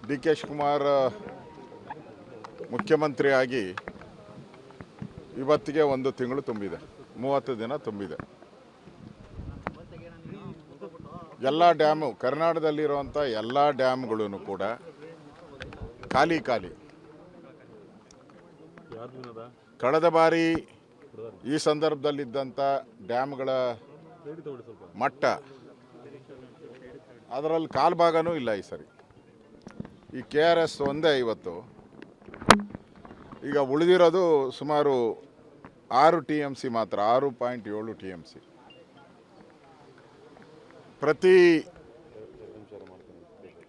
D K Shivakumar ಮುಖ್ಯಮಂತ್ರಿಯಾಗಿ ಇವತ್ತಿಗೆ 1 ತಿಂಗಳು ತುಂಬಿದೆ, 30 ದಿನ ತುಂಬಿದೆ. ಎಲ್ಲ ಡ್ಯಾಮು, ಕರ್ನಾಟಕದಲ್ಲಿರುವಂಥ ಎಲ್ಲ ಡ್ಯಾಮ್ಗಳೂ ಕೂಡ ಖಾಲಿ. ಕಳೆದ ಬಾರಿ ಈ ಸಂದರ್ಭದಲ್ಲಿದ್ದಂಥ ಡ್ಯಾಮ್ಗಳ ಮಟ್ಟ ಅದರಲ್ಲಿ ಕಾಲ್ಭಾಗನೂ ಇಲ್ಲ ಈ ಸರಿ. ಈ KRS ಒಂದೇ ಇವತ್ತು. ಈಗ ಉಳಿದಿರೋದು ಸುಮಾರು 6 TMC ಮಾತ್ರ, 6.7 TMC. ಪ್ರತಿ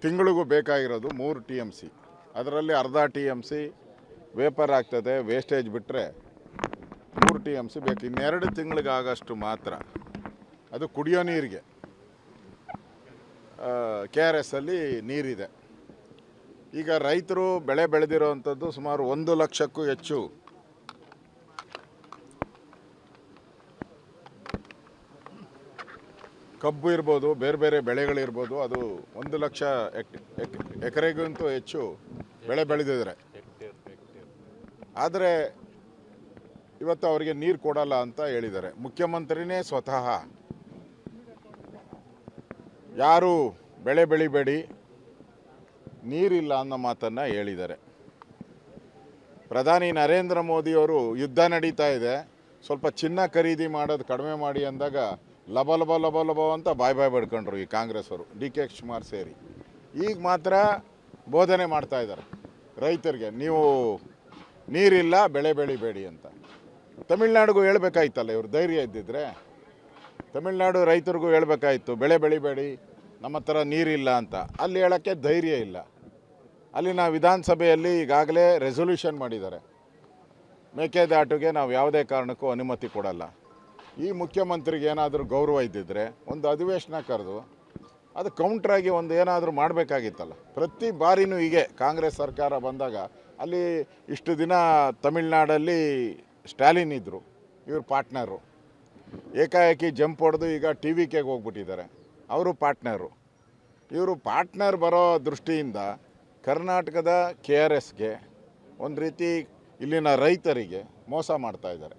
ತಿಂಗಳಿಗೂ ಬೇಕಾಗಿರೋದು 3 TMC. ಅದರಲ್ಲಿ ಅರ್ಧ TMC ವೇಪರ್ ಆಗ್ತದೆ, ವೇಸ್ಟೇಜ್ ಬಿಟ್ಟರೆ 3 TMC ಬೇಕು. ಇನ್ನೆರಡು ತಿಂಗಳಿಗಾಗಷ್ಟು ಮಾತ್ರ ಅದು ಕುಡಿಯೋ ನೀರಿಗೆ KRS ಅಲ್ಲಿ ನೀರಿದೆ. ಈಗ ರೈತರು ಬೆಳೆ ಬೆಳೆದಿರೋವಂಥದ್ದು ಸುಮಾರು 1 ಲಕ್ಷಕ್ಕೂ ಹೆಚ್ಚು ಕಬ್ಬು ಇರ್ಬೋದು, ಬೇರೆ ಬೇರೆ ಬೆಳೆಗಳಿರ್ಬೋದು. ಅದು 1 ಲಕ್ಷ ಎಕರೆಗಿಂತೂ ಹೆಚ್ಚು ಬೆಳೆ ಬೆಳೆದಿದ್ದಾರೆ. ಆದರೆ ಇವತ್ತು ಅವರಿಗೆ ನೀರು ಕೊಡಲ್ಲ ಅಂತ ಹೇಳಿದ್ದಾರೆ. ಮುಖ್ಯಮಂತ್ರಿನೇ ಸ್ವತಃ ಯಾರು ಬೆಳೆ ಬೆಳಿಬೇಡಿ, ನೀರಿಲ್ಲ ಅನ್ನೋ ಮಾತನ್ನು ಹೇಳಿದ್ದಾರೆ. ಪ್ರಧಾನಿ ನರೇಂದ್ರ ಮೋದಿಯವರು ಯುದ್ಧ ನಡೀತಾ ಇದೆ, ಸ್ವಲ್ಪ ಚಿನ್ನ ಖರೀದಿ ಮಾಡೋದು ಕಡಿಮೆ ಮಾಡಿ ಅಂದಾಗ ಲಬ ಅಂತ ಬಾಯ್ ಬಡ್ಕೊಂಡ್ರು ಈ ಕಾಂಗ್ರೆಸ್ ಅವರು, ಡಿ ಕೆ ಶಿವಕುಮಾರ್ ಸೇರಿ. ಈಗ ಮಾತ್ರ ಬೋಧನೆ ಮಾಡ್ತಾ ಇದ್ದಾರೆ ರೈತರಿಗೆ, ನೀವು ನೀರಿಲ್ಲ ಬೆಳೆ ಬೆಳಿಬೇಡಿ ಅಂತ. ತಮಿಳ್ನಾಡಿಗೂ ಹೇಳ್ಬೇಕಾಯ್ತಲ್ಲ ಇವರು, ಧೈರ್ಯ ಇದ್ದಿದ್ರೆ ತಮಿಳ್ನಾಡು ರೈತರಿಗೂ ಹೇಳ್ಬೇಕಾಯ್ತು, ಬೆಳೆ ಬೆಳಿಬೇಡಿ, ನಮ್ಮ ಹತ್ರ ನೀರಿಲ್ಲ ಅಂತ. ಅಲ್ಲಿ ಹೇಳೋಕ್ಕೆ ಧೈರ್ಯ ಇಲ್ಲ. ಅಲ್ಲಿನ ವಿಧಾನಸಭೆಯಲ್ಲಿ ಈಗಾಗಲೇ ರೆಸೊಲ್ಯೂಷನ್ ಮಾಡಿದ್ದಾರೆ, ಮೇಕೆದಾಟುಗೆ ನಾವು ಯಾವುದೇ ಕಾರಣಕ್ಕೂ ಅನುಮತಿ ಕೊಡಲ್ಲ. ಈ ಮುಖ್ಯಮಂತ್ರಿಗೆ ಏನಾದರೂ ಗೌರವ ಇದ್ದಿದ್ರೆ ಒಂದು ಅಧಿವೇಶನ ಕರೆದು ಅದು ಕೌಂಟ್ರಾಗಿ ಒಂದು ಏನಾದರೂ ಮಾಡಬೇಕಾಗಿತ್ತಲ್ಲ. ಪ್ರತಿ ಬಾರಿನೂ ಹೀಗೆ ಕಾಂಗ್ರೆಸ್ ಸರ್ಕಾರ ಬಂದಾಗ, ಅಲ್ಲಿ ಇಷ್ಟು ದಿನ ತಮಿಳ್ನಾಡಲ್ಲಿ ಸ್ಟಾಲಿನ್ ಇದ್ದರು, ಇವರು ಪಾರ್ಟ್ನರು. ಏಕಾಏಕಿ ಜಂಪ್ ಹೊಡೆದು ಈಗ TVKಗೆ ಹೋಗ್ಬಿಟ್ಟಿದ್ದಾರೆ, ಅವರು ಪಾರ್ಟ್ನರು. ಇವರು ಪಾರ್ಟ್ನರ್ ಬರೋ ದೃಷ್ಟಿಯಿಂದ ಕರ್ನಾಟಕದ KRSಗೆ ಒಂದು ರೀತಿ ಇಲ್ಲಿನ ರೈತರಿಗೆ ಮೋಸ ಮಾಡ್ತಾ ಇದ್ದಾರೆ.